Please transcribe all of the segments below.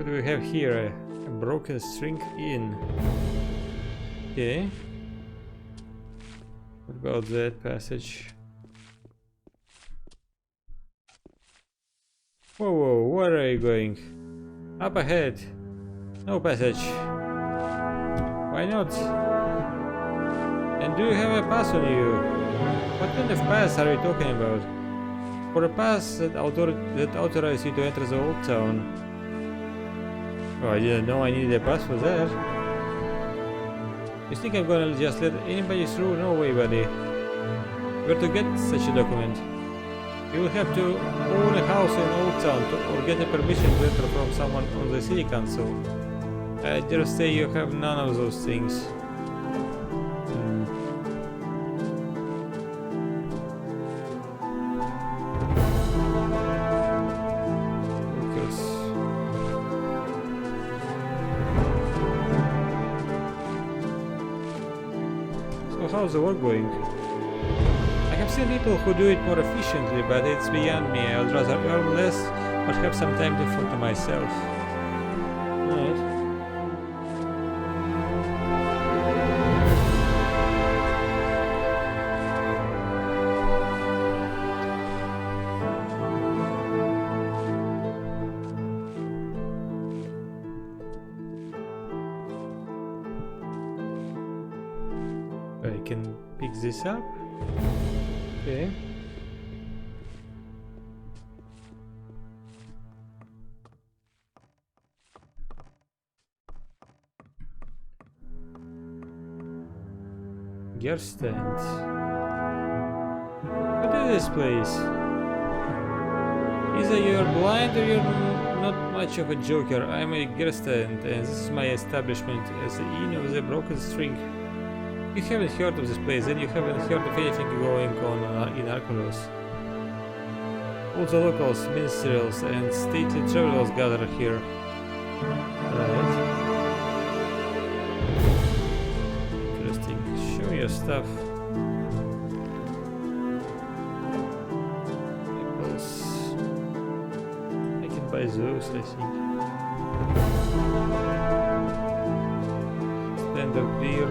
What do we have here? A broken string in. Okay. What about that passage? Whoa, whoa, where are you going? Up ahead. No passage. Why not? And do you have a pass on you? What kind of pass are you talking about? For a pass that authorizes you to enter the old town. Oh, I didn't know I needed a pass for that. You think I'm gonna just let anybody through? No way, buddy. Where to get such a document? You will have to own a house in Old Town or get a permission letter from someone on the city council. I dare say you have none of those things. So how's the work going? I have seen people who do it more efficiently, but it's beyond me. I would rather earn less, but have some time to myself. Alright. I can pick this up. Okay. Gear stand. What is this place? Either you're blind or you're not much of a joker. I'm a gear stand, and this is my establishment as the Inn of the Broken String. You haven't heard of this place, then you haven't heard of anything going on in Archolos. All the locals, minstrels, and stately travelers gather here. Right. Interesting. Show me your stuff. Apples. I can buy those, I think. Stand of beer.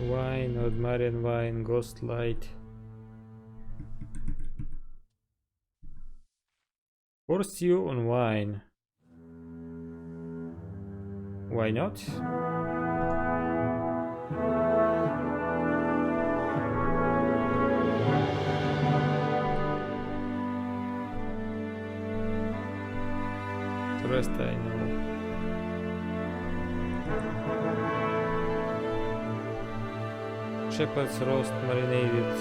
Wine, Ordinarian wine, ghost light. Force you on wine. Why not? The rest I know. Shepherd's roast marinated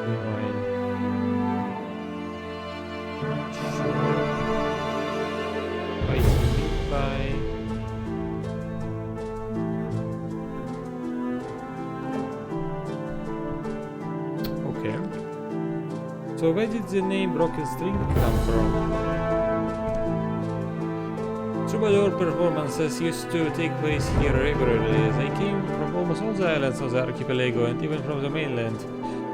in wine. Sure. Spicy meat pie. Okay. So where did the name Broken String come from? Troubadour performances used to take place here regularly. They came from almost all the islands of the archipelago and even from the mainland.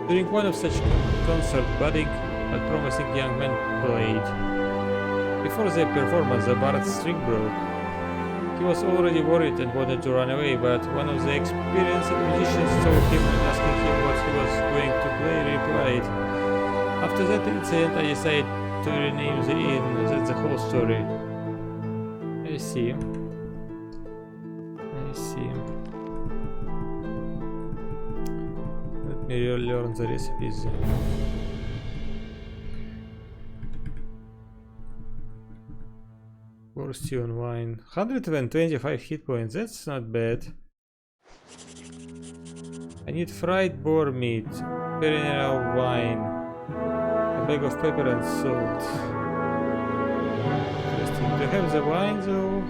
During one of such concerts, budding but promising young men played. Before the performance, the bard's string broke. He was already worried and wanted to run away, but one of the experienced musicians saw him and asking him what he was going to play, replied, "After that incident, I decided to rename the inn." That's the whole story. I see. I see. Let me learn the recipes. Force you on wine. 125 hit points. That's not bad. I need fried boar meat, perennial wine, a bag of pepper and salt. Interesting. Do I have the wine though?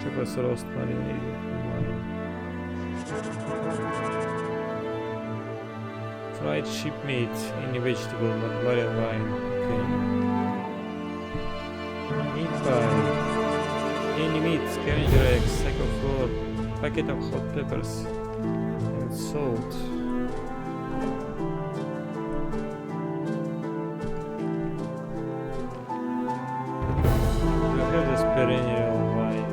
Shepherd's roast marinated wine. Fried sheep meat, any vegetable, barbarian wine. Okay. Meat pie. Any meat, scavenger eggs, sack of flour, packet of hot peppers, and salt. Do I have this perennial wine?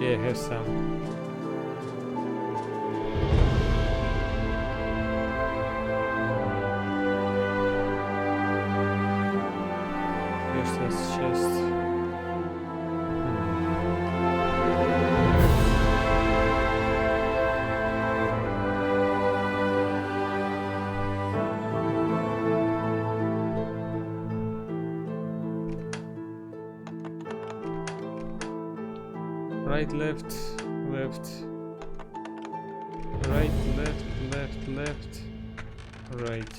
Yeah, I have some. Chest. Right, left, left. Right, left, left, left. Right.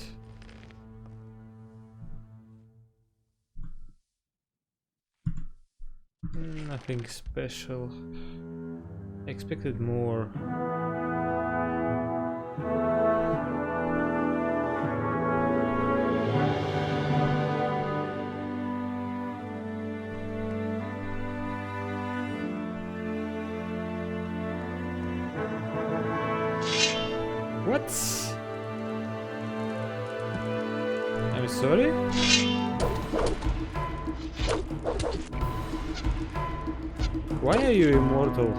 Nothing special. Expected more. What? I'm sorry? Why are you immortal?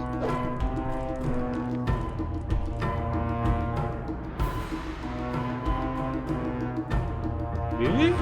Really?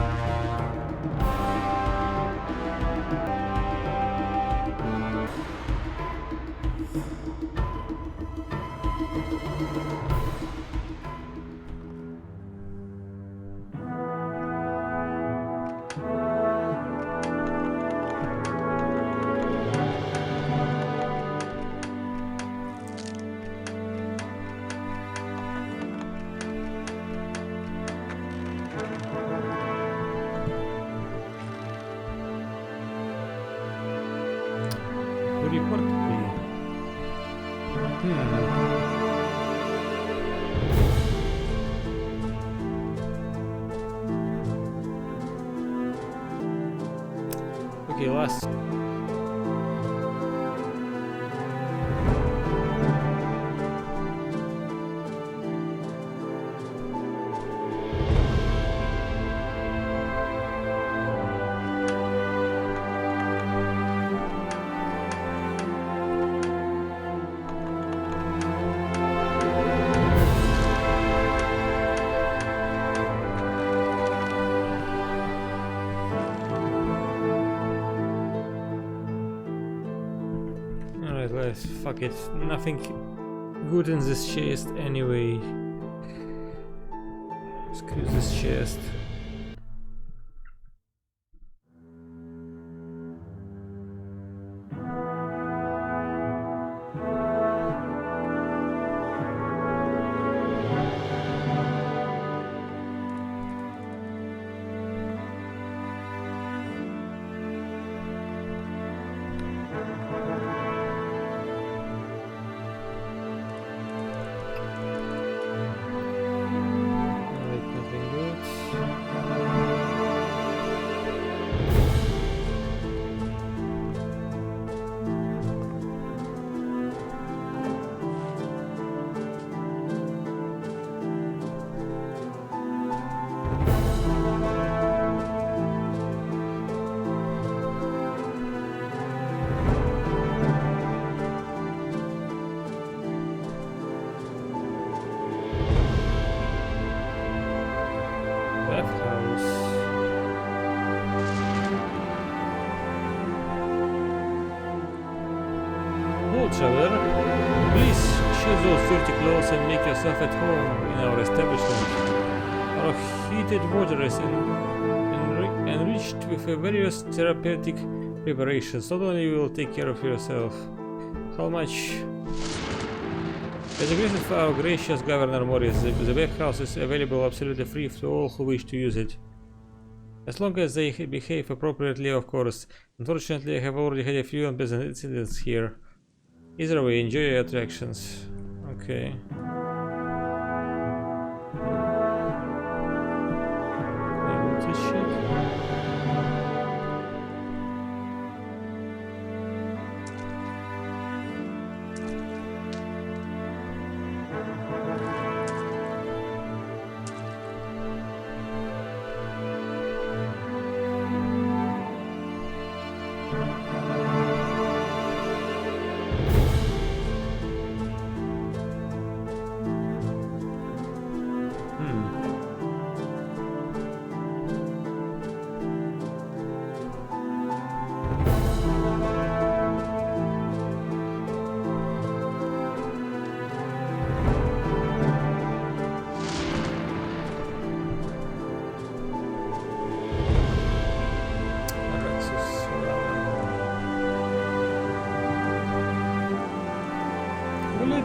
Report me. Okay, last. Fuck it, nothing good in this chest anyway. Screw this chest. Traveler, please shave those dirty clothes and make yourself at home in our establishment. Our heated water is enriched with various therapeutic preparations. Not only you will take care of yourself. How much? At the request of our gracious Governor Morris, the warehouse is available absolutely free to all who wish to use it. As long as they behave appropriately, of course. Unfortunately, I have already had a few unpleasant incidents here. Either way, enjoy your attractions. Okay. This shit.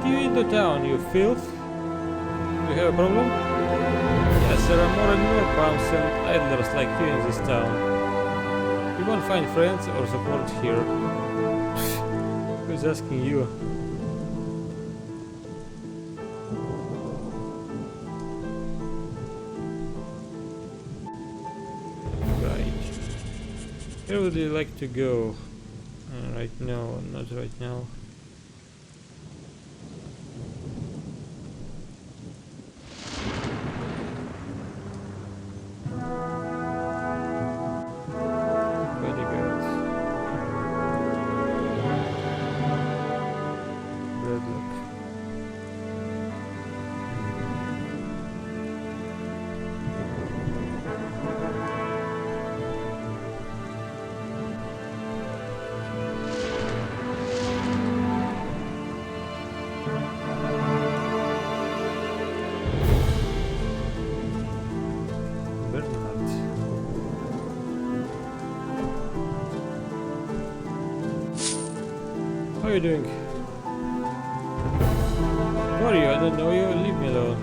You into town, you filth? Do you have a problem? Yes, there are more and more bums and idlers like you in this town. You won't find friends or support here. Who's asking you? Right. Where would you like to go? Right now, not right now. How are you doing? Who are you? I don't know you. Leave me alone.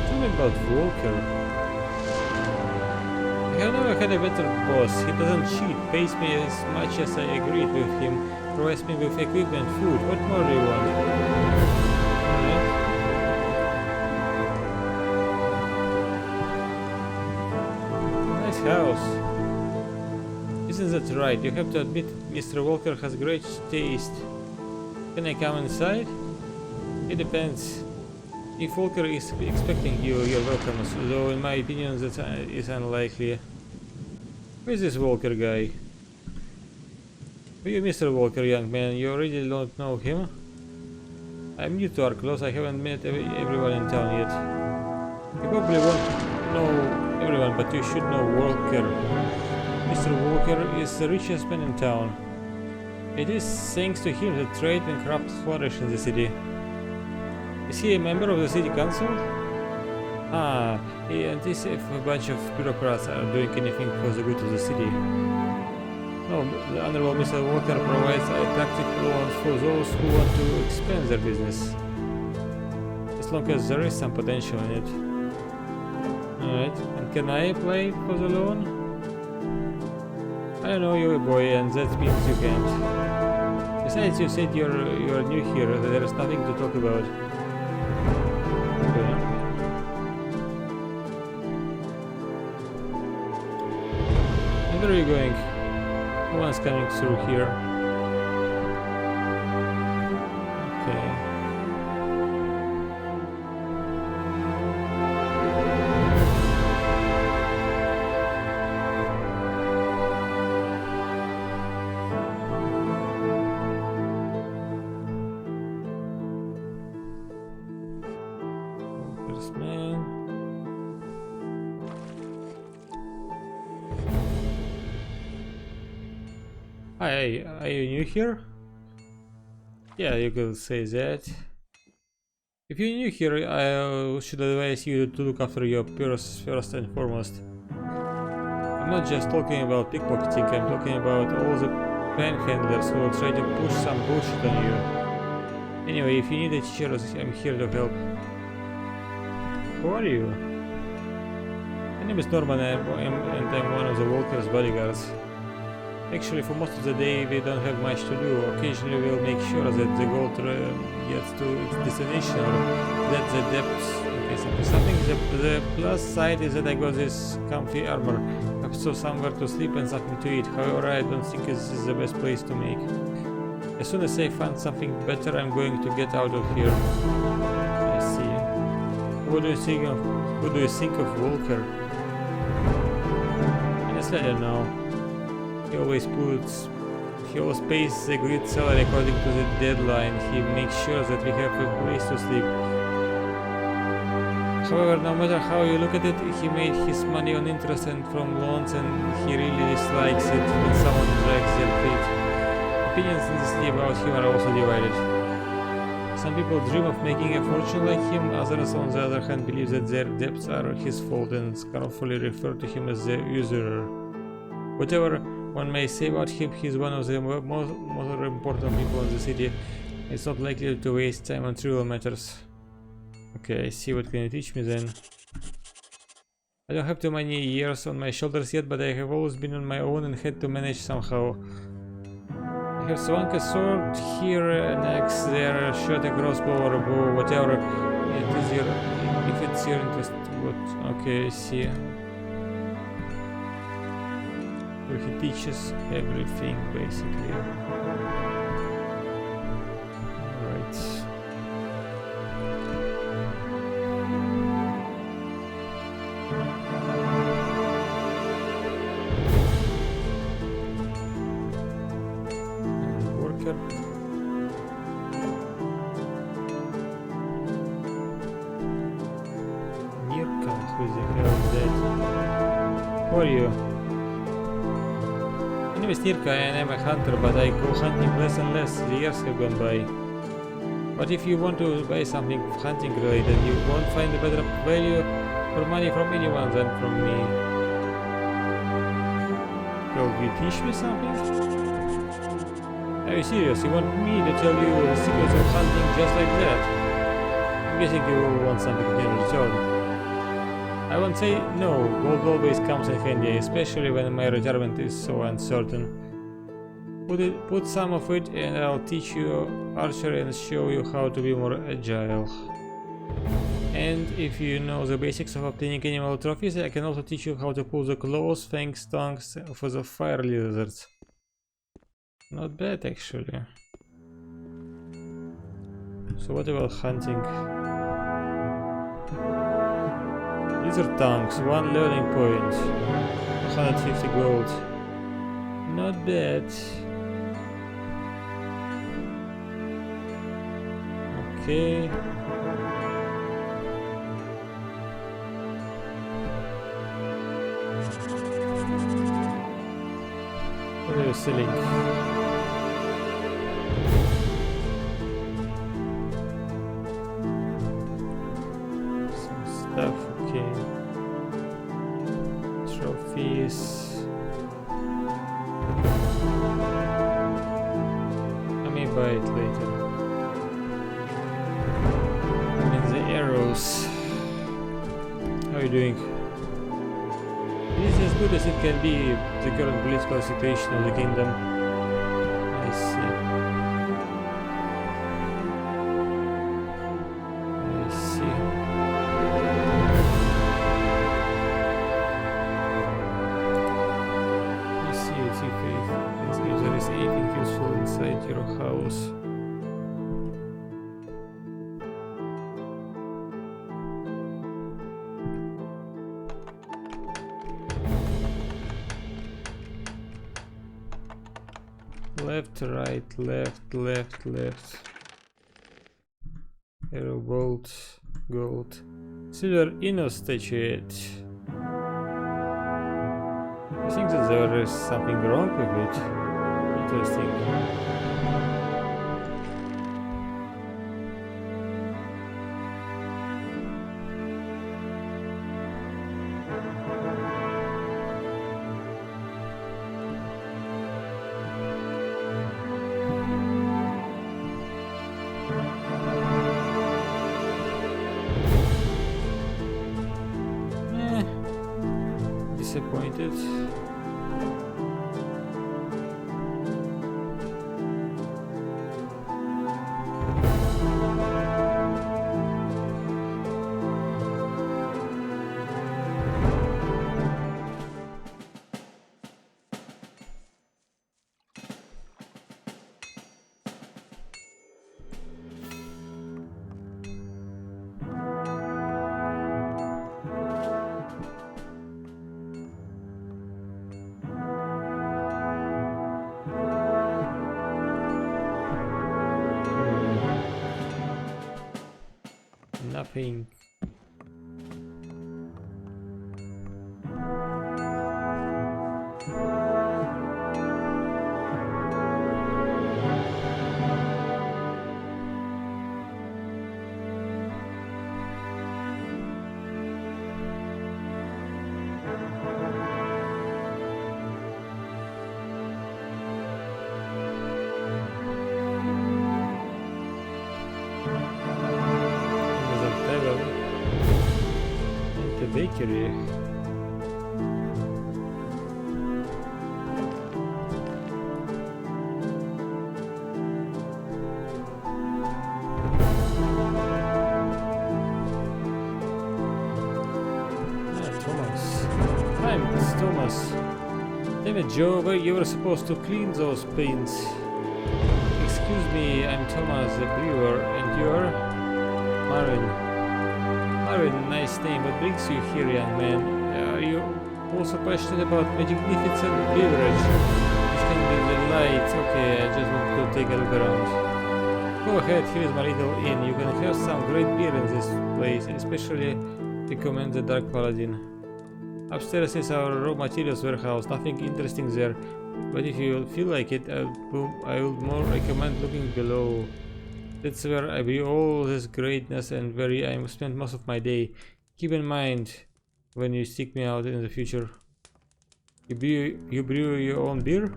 Tell me about Walker. I have never had a better boss. He doesn't cheat, pays me as much as I agreed with him, provides me with equipment, food. What more do you want? House. Isn't that right? You have to admit Mr. Walker has great taste. Can I come inside? It depends. If Walker is expecting you, you're welcome, though in my opinion that is unlikely. Who is this Walker guy? Who are you, Mr. Walker, young man? You already don't know him? I'm new to Archolos. I haven't met everyone in town yet. You probably won't know everyone, but you should know Walker. Mr. Walker is the richest man in town. It is thanks to him that trade and crafts flourish in the city. Is he a member of the city council? Ah, and this if a bunch of bureaucrats are doing anything for the good of the city. No, the Honorable Mr. Walker provides attractive loans for those who want to expand their business. As long as there is some potential in it. Alright, and can I apply for the loan? I don't know, you're a boy, and that means you can't. Besides, you said you're new here, there is nothing to talk about. Okay. And where are you going? No one's coming through here. Okay. Hi, are you new here? Yeah, you could say that. If you're new here, I should advise you to look after your purse first and foremost. I'm not just talking about pickpocketing, I'm talking about all the panhandlers who will try to push some bullshit on you. Anyway, if you need a teacher, I'm here to help. Who are you? My name is Norman and I'm one of the Walker's bodyguards. Actually, for most of the day we don't have much to do. Occasionally we'll make sure that the gold gets to its destination or that the depths. Okay, something the plus side is that I got this comfy armor. So somewhere to sleep and something to eat. However, I don't think this is the best place to make. As soon as I find something better, I'm going to get out of here. I see. What do you think of Walker? Honestly, I don't know. He always pays the agreed salary according to the deadline. He makes sure that we have a place to sleep. However, no matter how you look at it, he made his money on interest and from loans, and he really dislikes it when someone drags their feet. Opinions in the city about him are also divided. Some people dream of making a fortune like him, others on the other hand believe that their debts are his fault and scornfully refer to him as the usurer. Whatever one may say about him, he's one of the most important people in the city. It's not likely to waste time on trivial matters. Okay, I see. What can you teach me then? I don't have too many years on my shoulders yet, but I have always been on my own and had to manage somehow. I have swung a sword here, an axe there, shot a crossbow or a bow, whatever it is if it's your interest. What? Okay, I see. So he teaches everything basically. Alright. Who are you? My name is Nirka and I'm a hunter, but I go hunting less and less. The years have gone by. But if you want to buy something hunting related, you won't find a better value for money from anyone than from me. Will you teach me something? Are you serious? You want me to tell you the secrets of hunting just like that? I'm guessing you will want something in return. I won't say no, gold always comes in handy, especially when my retirement is so uncertain. Put some of it and I'll teach you archery and show you how to be more agile. And if you know the basics of obtaining animal trophies, I can also teach you how to pull the claws, fangs, tongues for the fire lizards. Not bad actually. So what about hunting? Lizard tongues, 1 learning point, 150 gold. Not bad. Okay. What are you selling? Some stuff, okay. Trophies. I may buy it later. And the arrows. How are you doing? It is as good as it can be, the current political situation of the kingdom. I see. I see. Let's see if there is anything useful inside your house. Left, right, left, left, left. Arrow, gold, gold. Silver Inno statuette. I think that there is something wrong with it. Interesting. Appointed. Nothing. Bakery. Thomas. Hi, it's Thomas. Damn it, Joe, you were supposed to clean those paints. Excuse me, I'm Thomas, the brewer, and you're Marin. Marin, nice name. What brings you here, young man? Are you also passionate about magnificent beverage? This can be the light. Okay, I just want to take a look around. Go ahead, here is my little inn. You can have some great beer in this place. Especially recommend the Dark Paladin. Upstairs is our raw materials warehouse. Nothing interesting there. But if you feel like it, I would more recommend looking below. That's where I brew all this greatness and where I spend most of my day. Keep in mind when you seek me out in the future. You brew your own beer?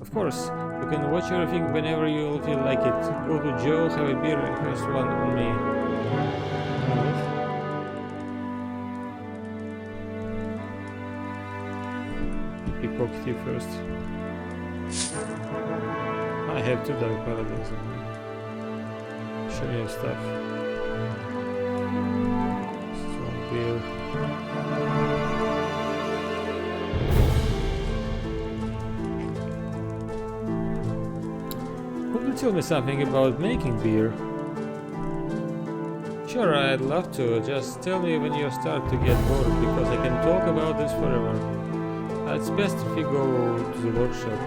Of course, you can watch everything whenever you feel like it. Go to Joe, have a beer, first one on me. Pickpocket you first. I have 2 Dark Paladins. Show me your stuff. Strong beer. Could you tell me something about making beer? Sure, I'd love to. Just tell me when you start to get bored, because I can talk about this forever. It's best if you go to the workshop.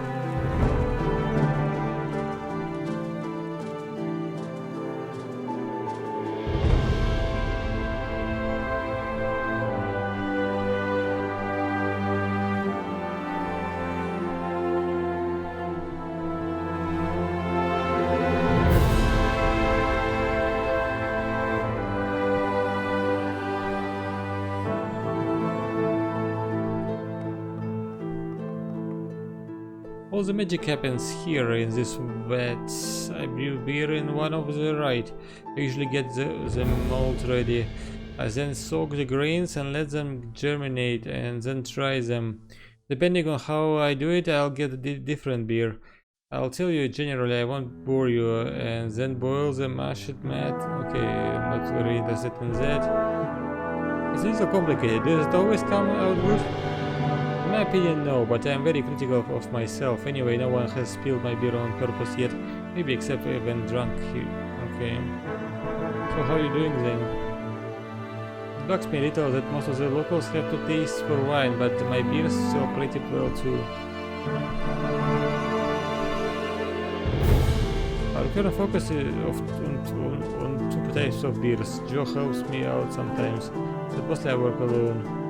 All the magic happens here in this vat. I brew beer in one of the right. I usually get the malt ready. I then soak the grains and let them germinate and then try them. Depending on how I do it, I'll get a different beer. I'll tell you generally, I won't bore you, and then boil the mashed mat. Okay, I'm not very interested in that. It's a little complicated. Does it always come out good? In my opinion, no, but I am very critical of myself. Anyway, no one has spilled my beer on purpose yet. Maybe except when drunk here. Okay. So how are you doing then? It bugs me a little that most of the locals have to taste for wine, but my beers sell pretty well too. Our current focus is on 2 types of beers. Joe helps me out sometimes, but mostly I work alone.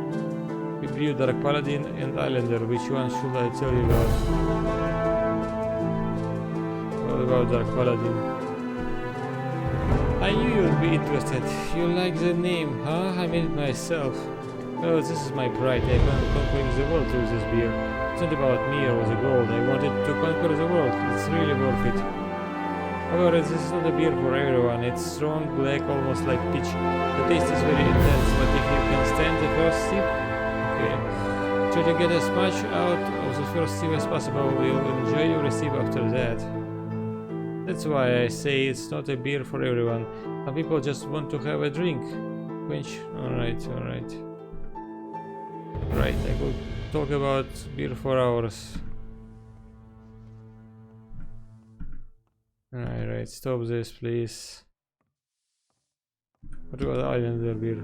We brew Dark Paladin and Islander. Which one should I tell you about? What about Dark Paladin? I knew you'd be interested. You like the name, huh? I made it myself. Well, this is my pride. I plan on conquering the world through this beer. It's not about me or the gold. I wanted to conquer the world. It's really worth it. However, this is not a beer for everyone. It's strong, black, almost like peach. The taste is very intense, but if you can stand the first sip, okay. Try to get as much out of the first sip as possible. You'll enjoy your sip after that. That's why I say it's not a beer for everyone. Some people just want to have a drink. Quench. Alright, alright. Right, I could talk about beer for hours. Alright, stop this please. What about Islander beer?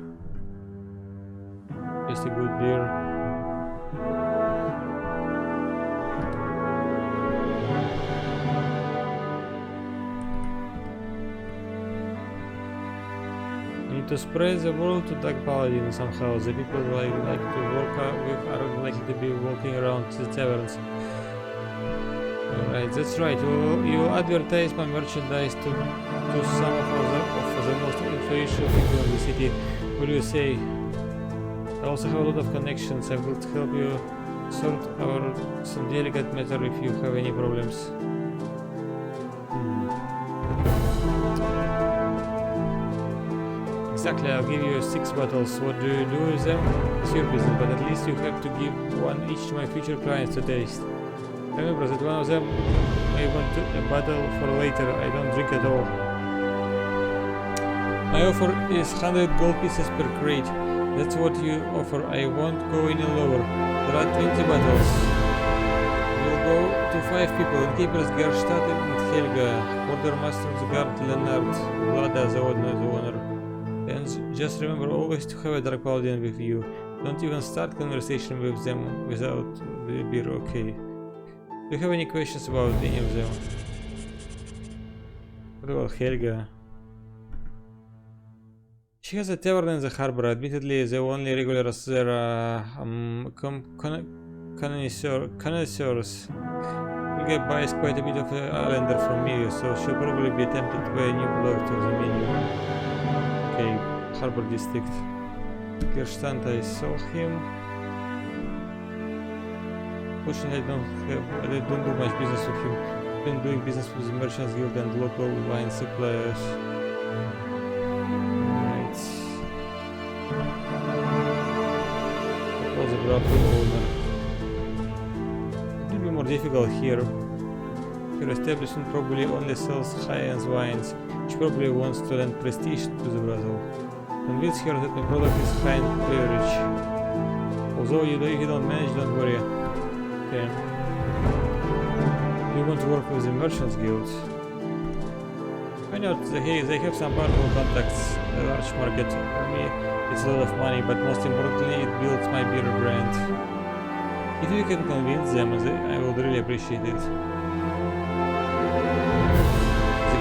Just a good beer. To spread the word to Dark Paladin somehow. The people like to work with are likely to be walking around the taverns. Alright, that's right. You advertise my merchandise to some of the most influential people in the city. What do you say? I also have a lot of connections. I will help you sort out some delicate matter if you have any problems. Exactly, I'll give you 6 bottles. What do you do with them? It's your business, but at least you have to give one each to my future clients to taste. Remember that one of them may want a bottle for later. I don't drink at all. My offer is 100 gold pieces per crate. That's what you offer. I won't go any lower. There are 20 bottles. We'll go to 5 people. Innkeepers Gerstadt and Helga. Quartermaster Guard Leonard. Vlada, the owner. And just remember always to have a Dark Paladin with you. Don't even start conversation with them without the beer, okay? Do you have any questions about any of them? What about Helga? She has a tavern in the harbor. Admittedly, the only regulars there are connoisseurs. Helga buys quite a bit of Islander from me, so she'll probably be tempted to buy a new block to the menu. Okay, Harbor District. Gerstadt, I saw him. Fortunately, I don't do much business with him. I've been doing business with the Merchants Guild and local wine suppliers. Right. That was a brothel owner. It will be more difficult here. Your establishment probably only sells high-end wines. She probably wants to lend prestige to the brothel. Convince her that my product is high-end beverage. Although you don't manage, don't worry. Okay. You want to work with the Merchants Guild? I know they have some powerful contacts, a large market. For me, it's a lot of money, but most importantly, it builds my beer brand. If you can convince them, I would really appreciate it.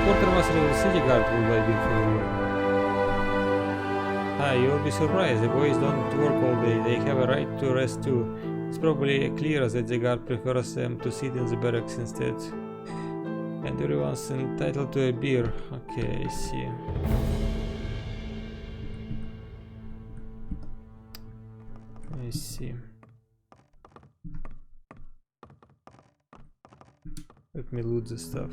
Quartermaster of the city guard will buy beer for you. You'll be surprised. The boys don't work all day. They have a right to rest too. It's probably clear that the guard prefers them to sit in the barracks instead. And everyone's entitled to a beer. Okay, I see. I see. Let me loot the stuff.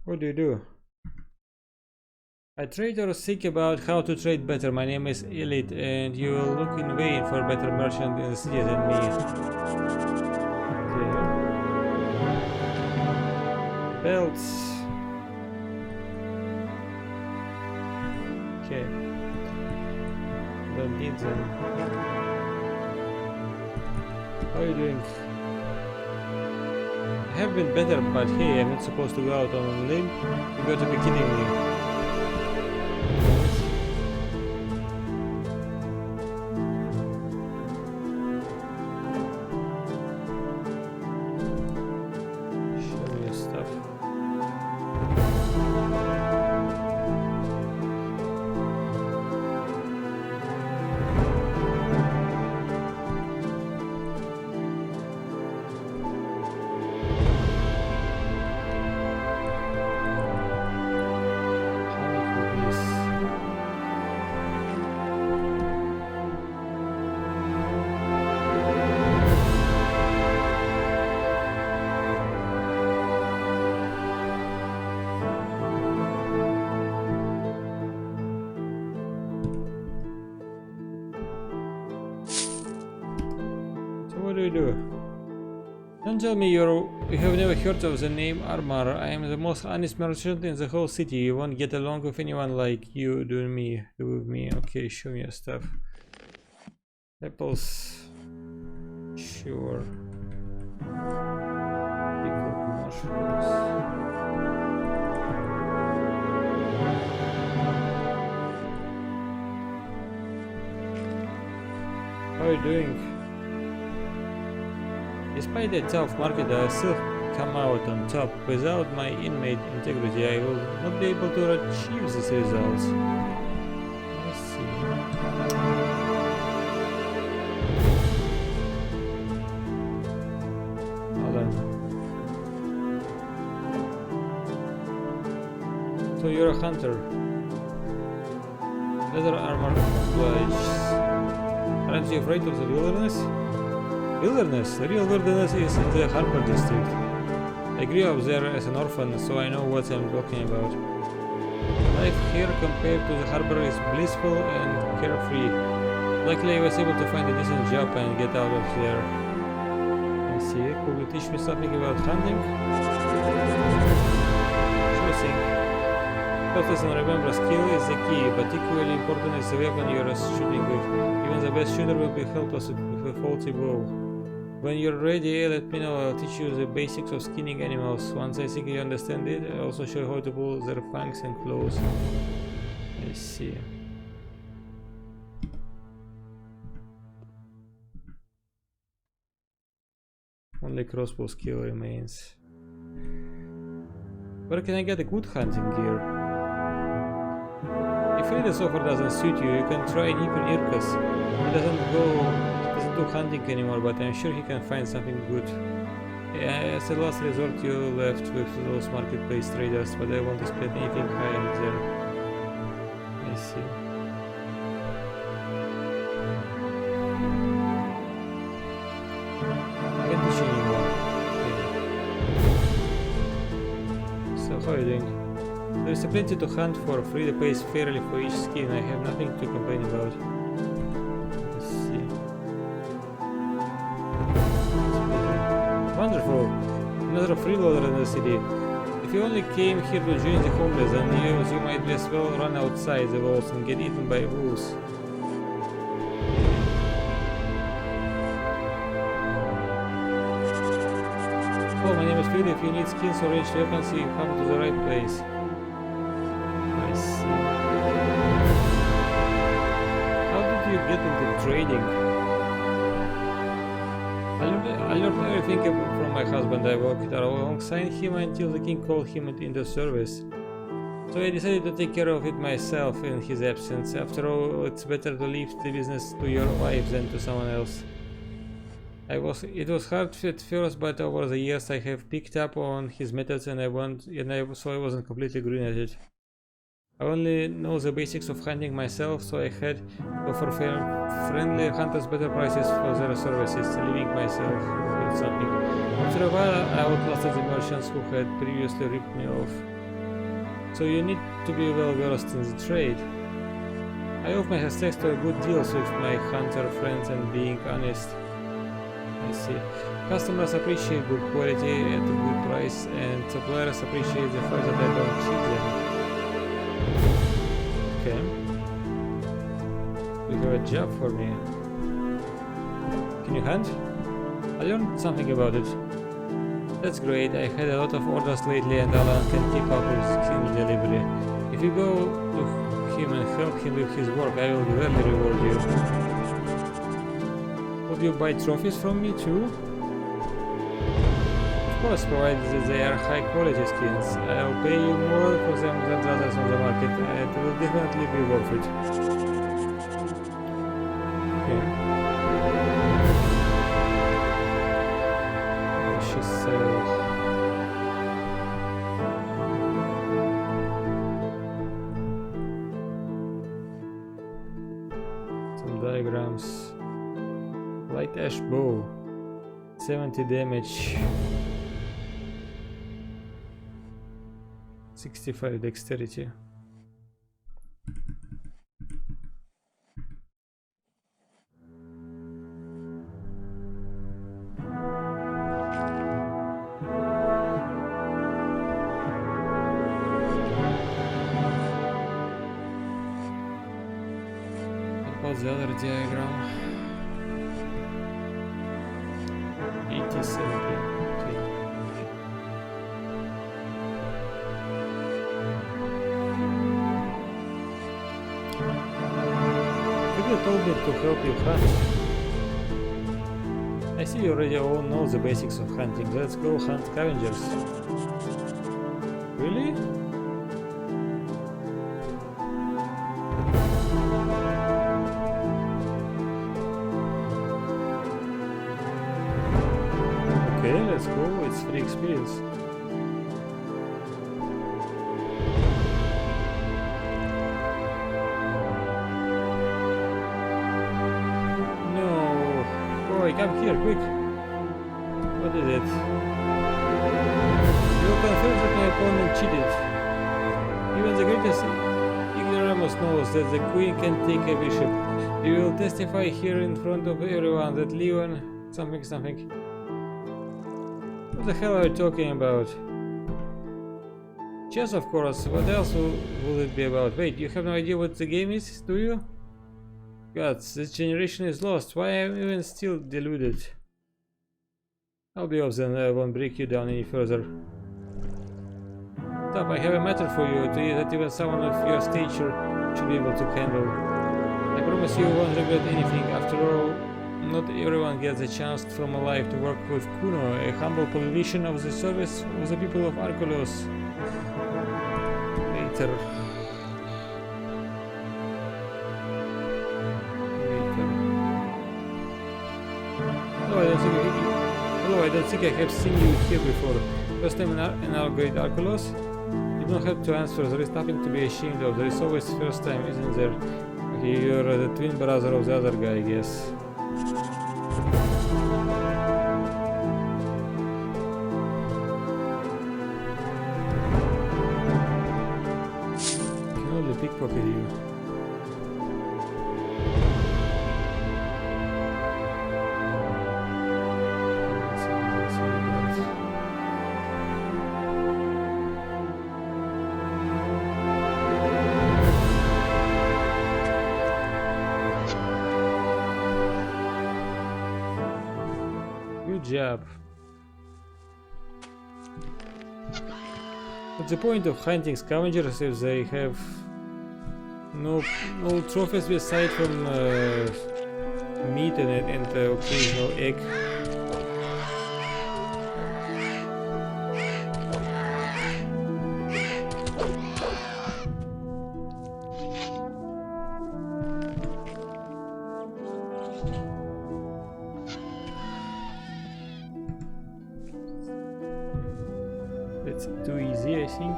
What do you do? I trade or think about how to trade better. My name is Elite, and you will look in vain for a better merchant in the city than me. Okay. Belts. Okay. Don't need them. How are you doing? I have been better, but hey, I'm not supposed to go out on a limb. You got to be kidding me. Show me your stuff. What do you do? Don't tell me you have never heard of the name Armor. I am the most honest merchant in the whole city. You won't get along with anyone like you do with me. Okay, show me your stuff. Apples. Sure. Pickled mushrooms. How are you doing? Despite the tough market, I still come out on top. Without my inmate integrity, I will not be able to achieve these results. Let's see. Alan. So you're a hunter. Leather armor oblige. Aren't you afraid of the wilderness? Wilderness? The real wilderness is in the harbor district. I grew up there as an orphan, so I know what I'm talking about. Life here compared to the harbor is blissful and carefree. Luckily I was able to find a decent job and get out of there. I see. Could you teach me something about hunting? Sure thing. First lesson, remember, skill is the key, but equally important is the weapon you are shooting with. Even the best shooter will be helpless with a faulty bow. When you're ready, let me know. I'll teach you the basics of skinning animals. Once I think you understand it, I'll also show you how to pull their fangs and claws. I see. Only crossbow skill remains. Where can I get a good hunting gear? If Frida's offer doesn't suit you, you can try Nipper Irkas. He doesn't do hunting anymore, but I'm sure he can find something good. Yeah, as a last resort you left with those marketplace traders, but I won't spend anything high in there. I see. I can't teach you anymore. Okay. So how are you doing? There is plenty to hunt for. Frida pays fairly for each skin. I have nothing to complain about. Let's see. Wonderful! Another freeloader in the city. If you only came here to join the homeless, then you might as well run outside the walls and get eaten by wolves. Oh, my name is Frida. If you need skins or ranged weapons, you come to the right place. I see. How did you get into trading? I learned everything from my husband. I worked alongside him until the king called him into service. So I decided to take care of it myself in his absence. After all, it's better to leave the business to your wife than to someone else. It was hard at first, but over the years I have picked up on his methods, so I wasn't completely green at it. I only know the basics of hunting myself, so I had to offer friendly hunters better prices for their services, leaving myself with something. After a while, I outlasted the merchants who had previously ripped me off. So you need to be well versed in the trade. I often have sex to a good deals with my hunter friends and being honest. I see. Customers appreciate good quality at a good price, and suppliers appreciate the fact that I don't cheat them. Okay. You have a job for me. Can you hunt? I learned something about it. That's great. I had a lot of orders lately and Alan can keep up with his delivery. If you go to him and help him with his work, I will gladly reward you. Would you buy trophies from me too? Of course, provided that they are high quality skins. I'll pay you more for them than the others on the market. It will definitely be worth it. Okay. She sells. Some diagrams. Light ash bow. 70 damage. 65 dexterity. What's the other diagram? 80, 70. Okay. You told me to help you hunt. I see you already all know the basics of hunting. Let's go hunt scavengers. Really? Okay, let's go. It's free experience. Come here, quick! What is it? You confirm that my opponent cheated. Even the greatest ignoramus knows that the queen can take a bishop. You will testify here in front of everyone that Leon... something. What the hell are you talking about? Chess, of course. What else will it be about? Wait, you have no idea what the game is, do you? God, this generation is lost. Why am I even still deluded? I'll be off then. I won't break you down any further. Stop, I have a matter for you that even someone of your stature should be able to handle. I promise you won't regret anything. After all, not everyone gets a chance from alive to work with Kuno, a humble politician of the service of the people of Archolos. Later. Hello, I don't think I have seen you here before. First time in our great Archolos? You don't have to answer, there is nothing to be ashamed of. There is always first time, isn't there? Okay, you're the twin brother of the other guy, I guess. I can only pickpocket you. Job. What's the point of hunting scavengers if they have no trophies aside from meat and the occasional egg? It's too easy, I think.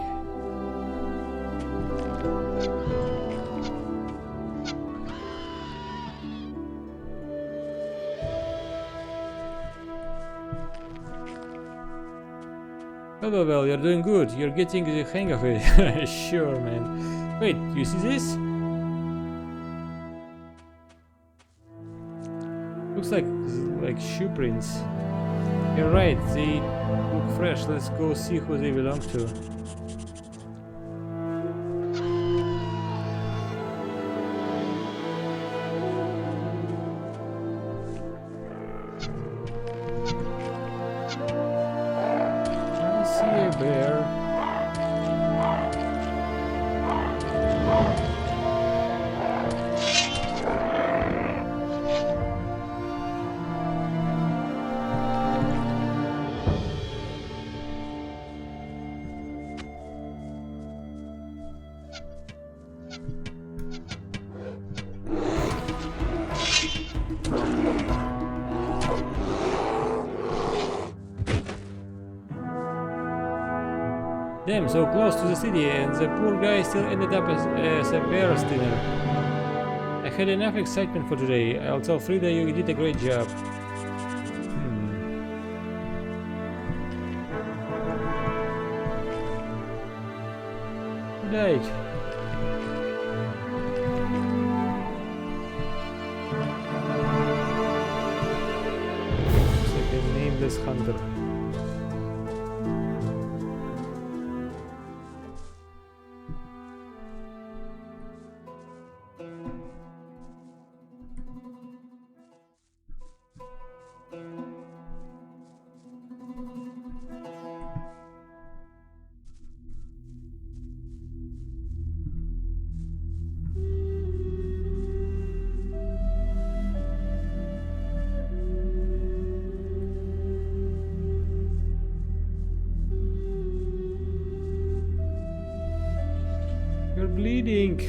Well, you're doing good. You're getting the hang of it. Sure, man. Wait, you see this? Looks like shoe prints. You're right, they look fresh. Let's go see who they belong to. I see a bear. Damn, so close to the city, and the poor guy still ended up as a bear stealer. I had enough excitement for today. I'll tell Frida you did a great job. Who died? It's like a nameless hunter. You're bleeding.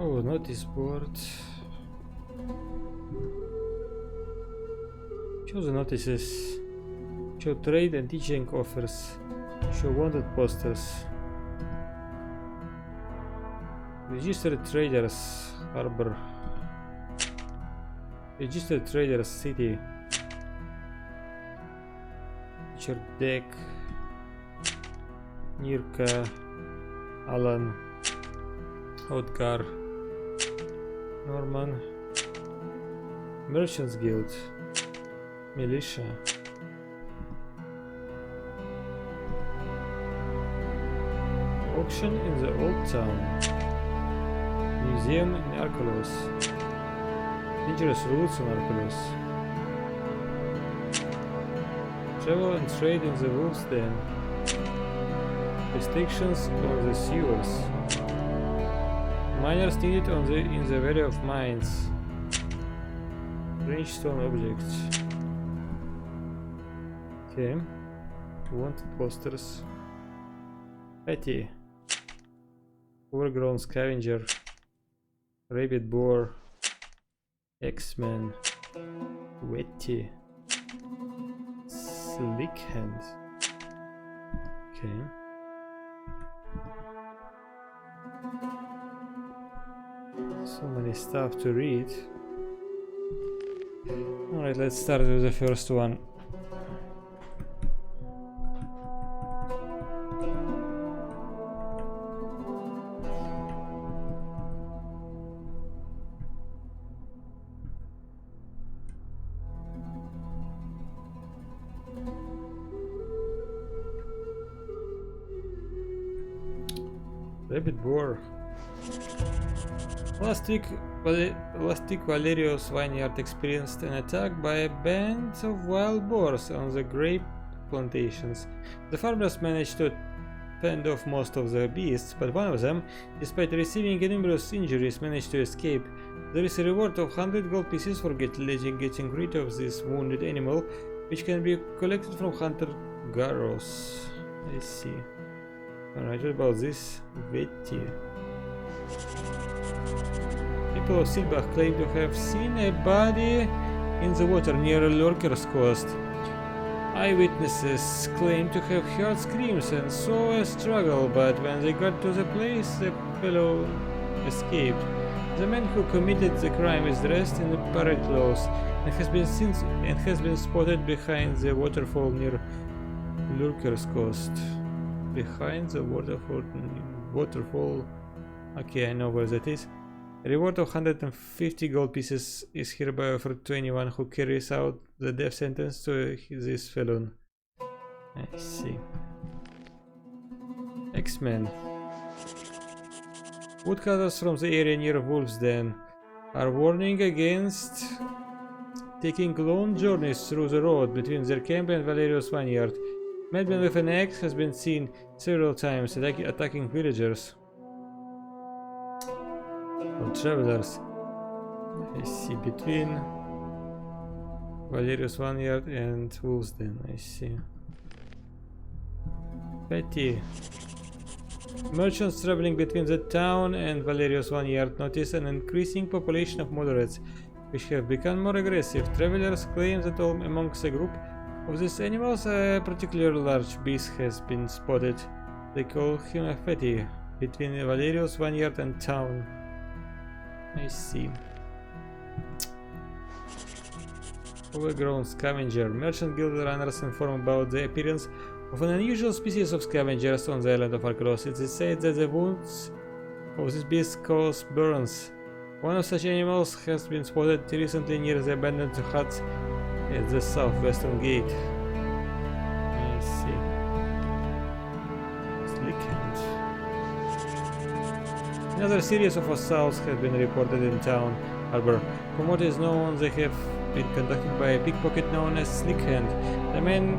Oh, notice board. Show the notices. Show trade and teaching offers. Show wanted posters. Registered traders harbor. Registered traders city. Featured deck. Nirka. Alan. Odgar. Norman. Merchants Guild. Militia. Auction in the Old Town. Museum in Archolos. Dangerous routes on Archolos. Travel and trade in the Wolf's Den. Restrictions on the sewers. Miners needed in the Valley of Mines. Strange stone objects. Okay. Wanted posters. Petty. Overgrown scavenger. Rabid boar. X-Men. Wetty. Slick hand. Okay. So many stuff to read. Alright, let's start with the first one. Rabbit boar. Last week Valerios vineyard experienced an attack by a band of wild boars on the grape plantations. The farmers managed to fend off most of the beasts, but one of them, despite receiving numerous injuries, managed to escape. There is a reward of 100 gold pieces for getting rid of this wounded animal, which can be collected from Hunter Garros. I see. Alright, what about this? Betty. People of Silbach claim to have seen a body in the water near Lurker's coast. Eyewitnesses claim to have heard screams and saw a struggle, but when they got to the place, the fellow escaped. The man who committed the crime is dressed in parade clothes and has been spotted behind the waterfall near Lurker's coast. Behind the waterfall. Okay, I know where that is. A reward of 150 gold pieces is hereby offered to anyone who carries out the death sentence to this felon. I see. X-Men. Woodcutters from the area near Wolf's Den are warning against taking long journeys through the road between their camp and Valerius Vineyard. Madman with an axe has been seen several times attacking villagers or travelers. I see, between Valerius Vineyard and Wolf's Den. I see. Petty. Merchants traveling between the town and Valerius Vineyard notice an increasing population of moderates, which have become more aggressive. Travelers claim that amongst a group of these animals a particularly large beast has been spotted. They call him a fatty, between Valerius Vineyard and town. I see. Overgrown scavenger. Merchant guild runners inform about the appearance of an unusual species of scavengers on the island of Archolos. It is said that the wounds of this beast cause burns. One of such animals has been spotted recently near the abandoned hut at the southwestern gate. I see. Slick hand. Another series of assaults have been reported in town harbor. From what is known, they have been conducted by a pickpocket known as Slick Hand. The man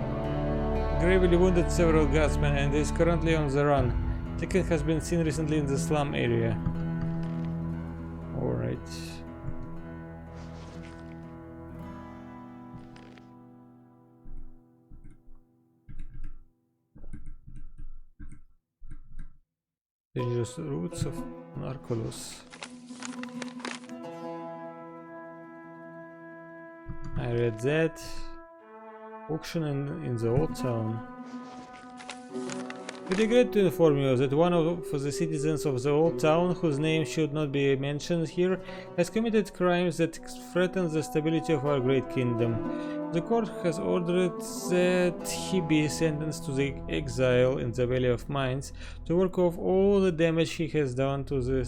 gravely wounded several guardsmen and is currently on the run. Slick Hand has been seen recently in the slum area. Alright. Dangerous roots of Archolos. I read that. Auction in the old town. We regret to inform you that one of the citizens of the old town, whose name should not be mentioned here, has committed crimes that threaten the stability of our great kingdom. The court has ordered that he be sentenced to the exile in the Valley of Mines to work off all the damage he has done to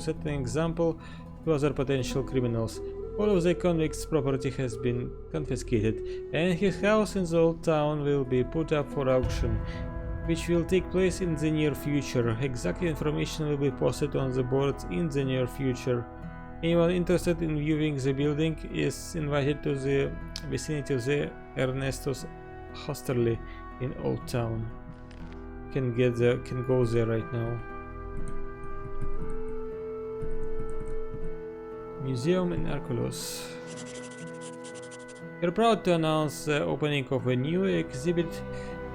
set an example to other potential criminals. All of the convict's property has been confiscated, and his house in the old town will be put up for auction, which will take place in the near future. Exact information will be posted on the board in the near future. Anyone interested in viewing the building is invited to the vicinity of the Ernestus Hostelry in Old Town. Can go there right now. Museum in Archolos. We're proud to announce the opening of a new exhibit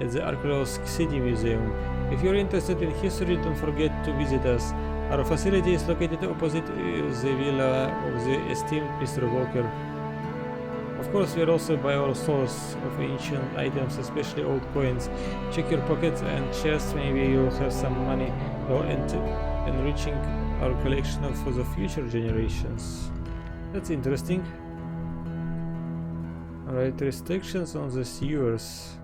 at the Archolos City Museum. If you're interested in history, don't forget to visit us. Our facility is located opposite the villa of the esteemed Mr. Walker. Of course, we are also by all sorts of ancient items, especially old coins. Check your pockets and chests, maybe you'll have some money while enriching our collection for the future generations. That's interesting. Alright, restrictions on the sewers.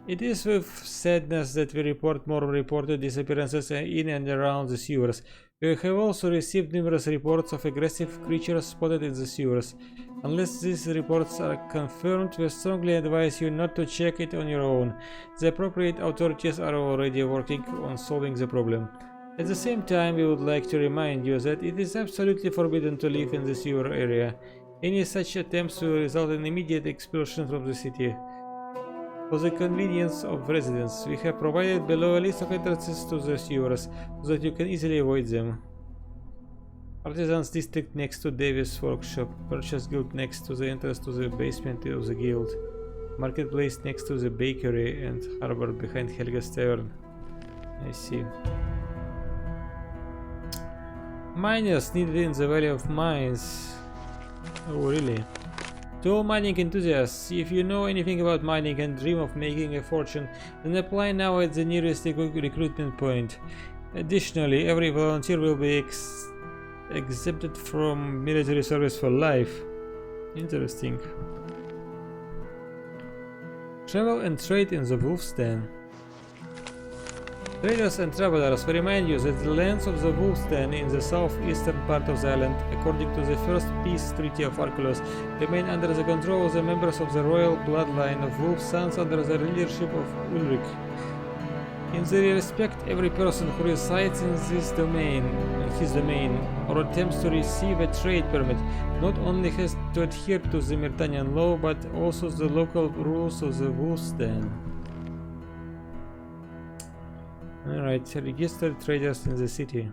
It is with sadness that we report more reported disappearances in and around the sewers. We have also received numerous reports of aggressive creatures spotted in the sewers. Unless these reports are confirmed, we strongly advise you not to check it on your own. The appropriate authorities are already working on solving the problem. At the same time, we would like to remind you that it is absolutely forbidden to live in the sewer area. Any such attempts will result in immediate expulsion from the city. For the convenience of residents, we have provided below a list of entrances to the sewers so that you can easily avoid them. Artisans District next to Davis Workshop, Purchase Guild next to the entrance to the basement of the guild, Marketplace next to the bakery, and Harbor behind Helga's Tavern. I see. Miners needed in the Valley of Mines. Oh, really? To all mining enthusiasts, if you know anything about mining and dream of making a fortune, then apply now at the nearest recruitment point. Additionally, every volunteer will be exempted from military service for life. Interesting. Travel and trade in the Wolf's Den. Traders and travelers, we remind you that the lands of the Wolf's Den in the southeastern part of the island, according to the First Peace Treaty of Archolos, remain under the control of the members of the royal bloodline of Wolf Sons under the leadership of Ulrich. In their respect, every person who resides in his domain, or attempts to receive a trade permit, not only has to adhere to the Myrtanian law, but also the local rules of the Wolf's Den. Alright, register traders in the city.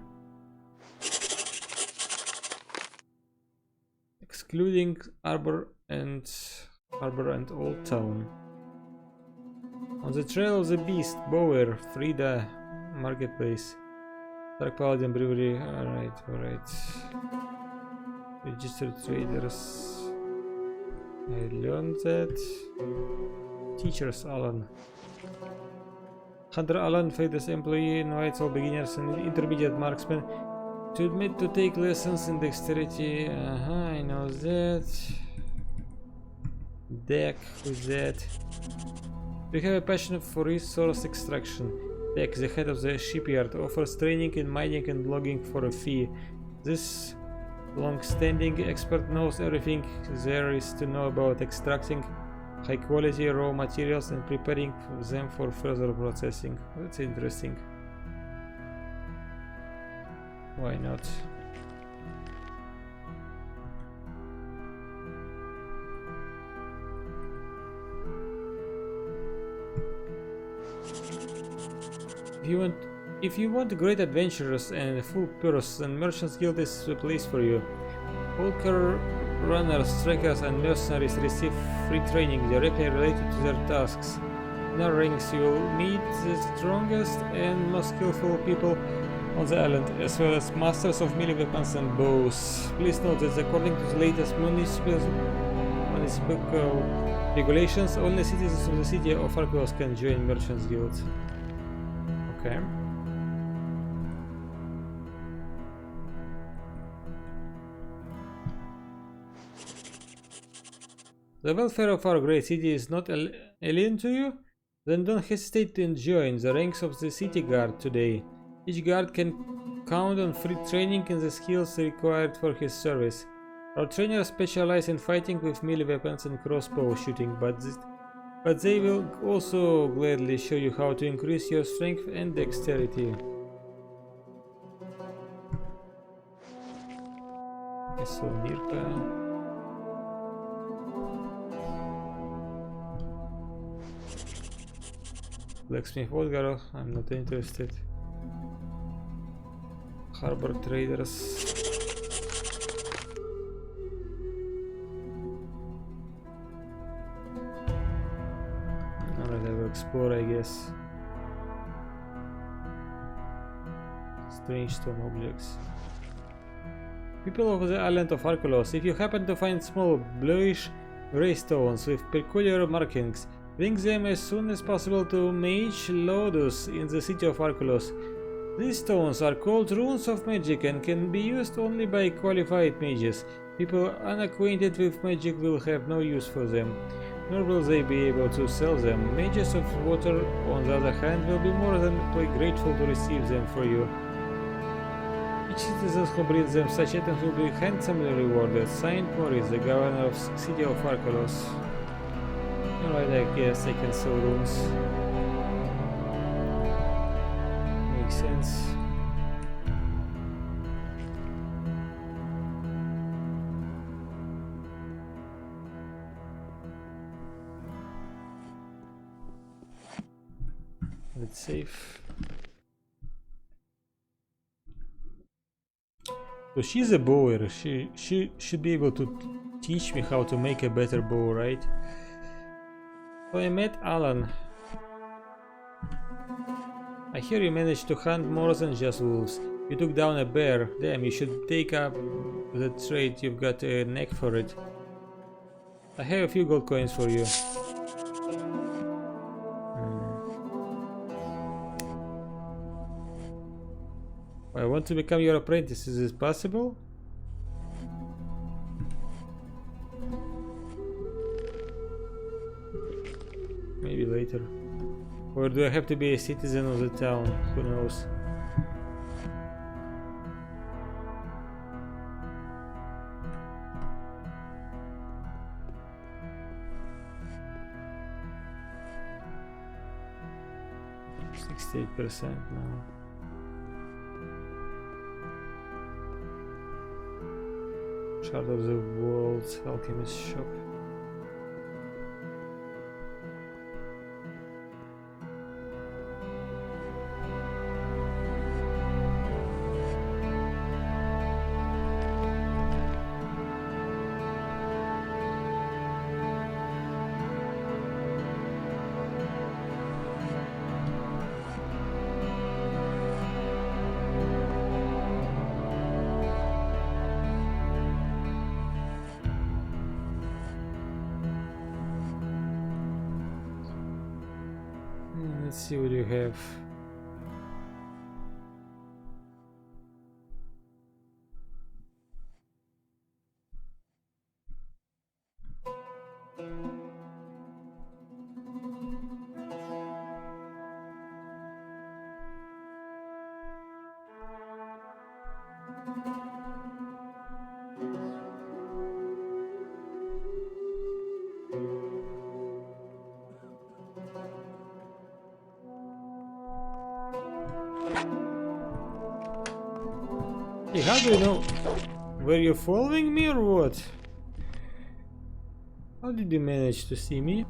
Excluding Harbor and Old Town. On the Trail of the Beast, Bower, Frida, Marketplace, Dark Paladin Brewery. Alright. Registered traders. I learned that. Teachers, Alan. Hunter Alan, Fader's employee, invites all beginners and intermediate marksmen to admit to take lessons in dexterity. I know that. Deck, who's that? We have a passion for resource extraction. Deck, the head of the shipyard, offers training in mining and logging for a fee. This long-standing expert knows everything there is to know about extracting high-quality raw materials and preparing them for further processing. That's interesting. Why not? If you want great adventures and a full purse, then Merchants Guild is the place for you. Walker runners, trekkers, and mercenaries receive free training directly related to their tasks. In our ranks, you will meet the strongest and most skillful people on the island, as well as masters of melee weapons and bows. Please note that according to the latest municipal regulations, only citizens of the city of Archolos can join Merchants Guild. Okay. The welfare of our great city is not alien to you? Then don't hesitate to join the ranks of the city guard today. Each guard can count on free training in the skills required for his service. Our trainers specialize in fighting with melee weapons and crossbow shooting, but they will also gladly show you how to increase your strength and dexterity. Okay, so Mirka. Blacksmith Odgar, I'm not interested. Harbor Traders. Alright, I will explore, I guess. Strange stone objects. People of the island of Archolos, if you happen to find small bluish gray stones with peculiar markings, bring them as soon as possible to Mage Lodus in the city of Archolos. These stones are called runes of magic and can be used only by qualified mages. People unacquainted with magic will have no use for them, nor will they be able to sell them. Mages of water, on the other hand, will be more than grateful to receive them for you. Each citizen who brings them such items will be handsomely rewarded. Signed, Morris, the governor of the city of Archolos. Alright, I guess I can sell runes. Makes sense. Let's save. So she's a bower. She should be able to teach me how to make a better bow, right? So I met Alan. I hear you managed to hunt more than just wolves. You took down a bear. Damn, you should take up the trade. You've got a knack for it. I have a few gold coins for you. I want to become your apprentice. Is this possible? Maybe later. Or do I have to be a citizen of the town? Who knows? %68 now. Shard of the World's Alchemist Shop. Let's see what you have. Hey, how do you know? Were you following me or what? How did you manage to see me?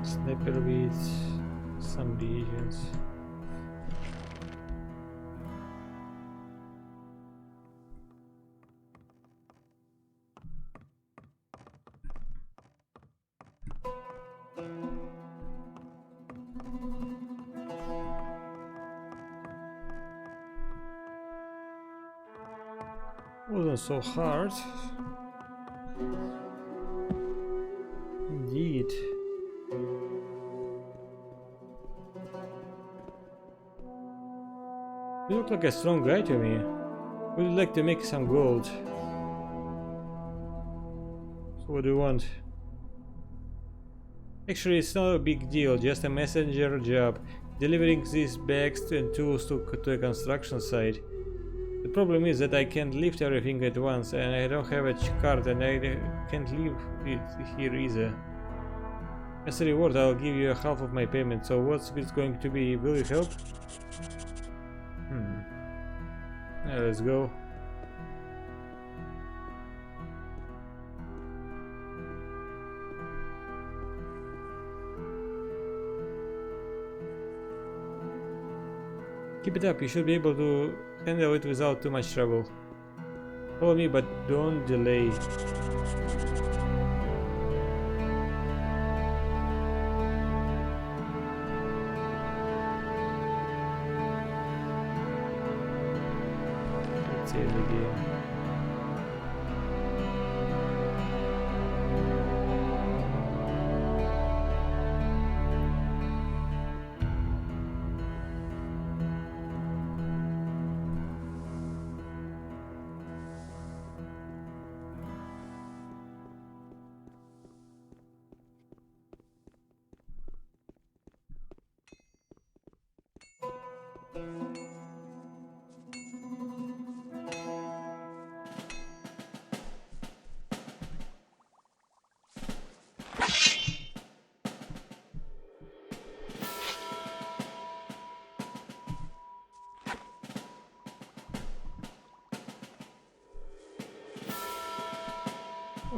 Sniper with some reagents. Wasn't so hard. Indeed. You look like a strong guy to me. Would you like to make some gold? So what do you want? Actually, it's not a big deal, just a messenger job. Delivering these bags and tools to a construction site. The problem is that I can't lift everything at once, and I don't have a cart, and I can't leave it here either. As a reward, I'll give you half of my payment, so what's it going to be? Will you help? Yeah, let's go. Keep it up, you should be able to handle it without too much trouble. Follow me, but don't delay. save the game.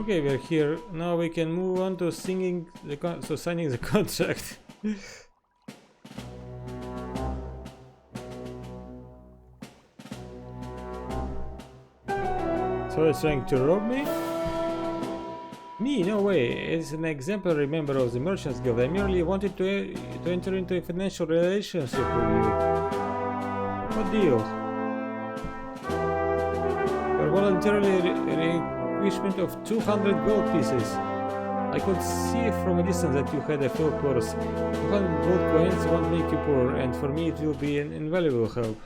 Okay, we're here. Now we can move on to signing the contract. So it's trying to rob me? Me? No way. As an exemplary member of the Merchants Guild, I merely wanted to enter into a financial relationship with you. What deal? You're voluntarily relinquishment of 200 gold pieces. I could see from a distance that you had a full purse. 200 gold coins won't make you poor, and for me it will be an invaluable help.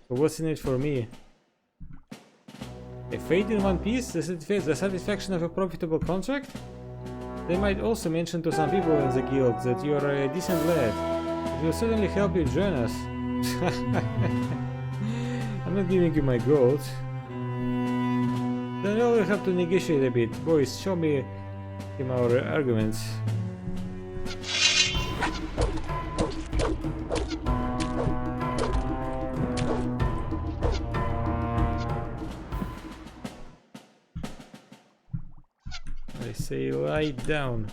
So what's in it for me? A fate in one piece? The satisfaction of a profitable contract? They might also mention to some people in the guild that you are a decent lad. It will certainly help you join us. I'm not giving you my gold. Then we'll have to negotiate a bit. Boys, show me our arguments. I say lie down.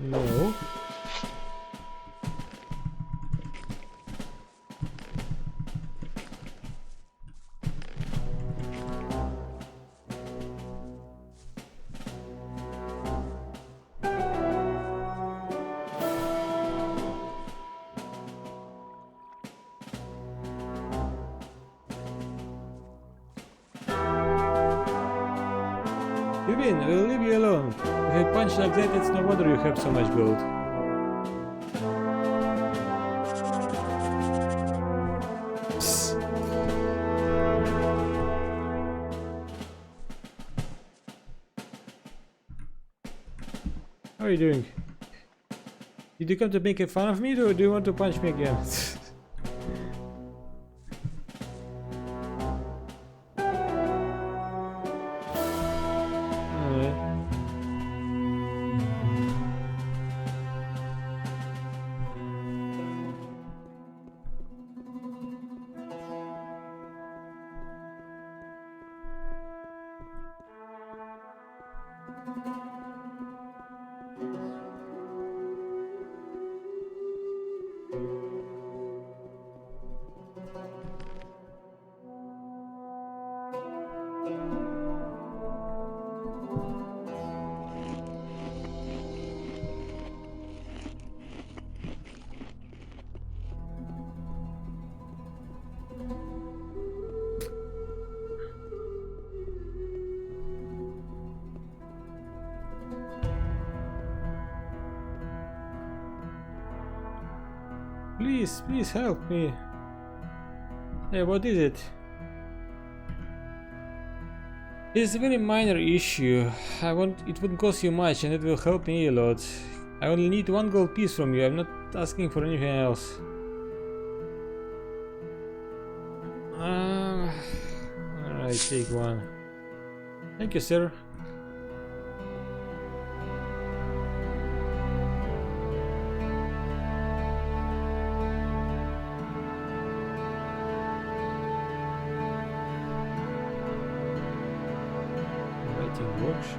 No. You win, we'll leave you alone. If you punch like that, it's no wonder you have so much gold. Psst. How are you doing? Did you come to make fun of me, or do you want to punch me again? Please help me. Yeah, what is it? It's a very minor issue. It wouldn't cost you much and it will help me a lot. I only need 1 gold piece from you. I'm not asking for anything else. Alright, take 1. Thank you, sir. Workshop.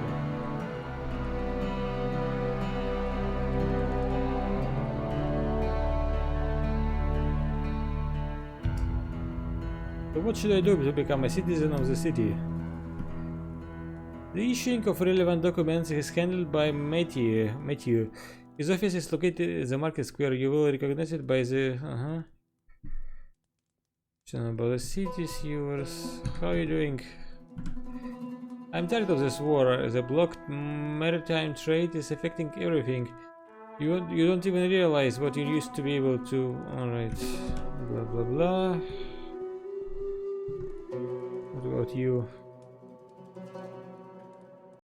So what should I do to become a citizen of the city? The issuing of relevant documents is handled by Matthew. His office is located at the market square. You will recognize it by the... About the city's yours. How are you doing? I'm tired of this war. The blocked maritime trade is affecting everything. You don't even realize what you used to be able to... Alright. Blah blah blah. What about you?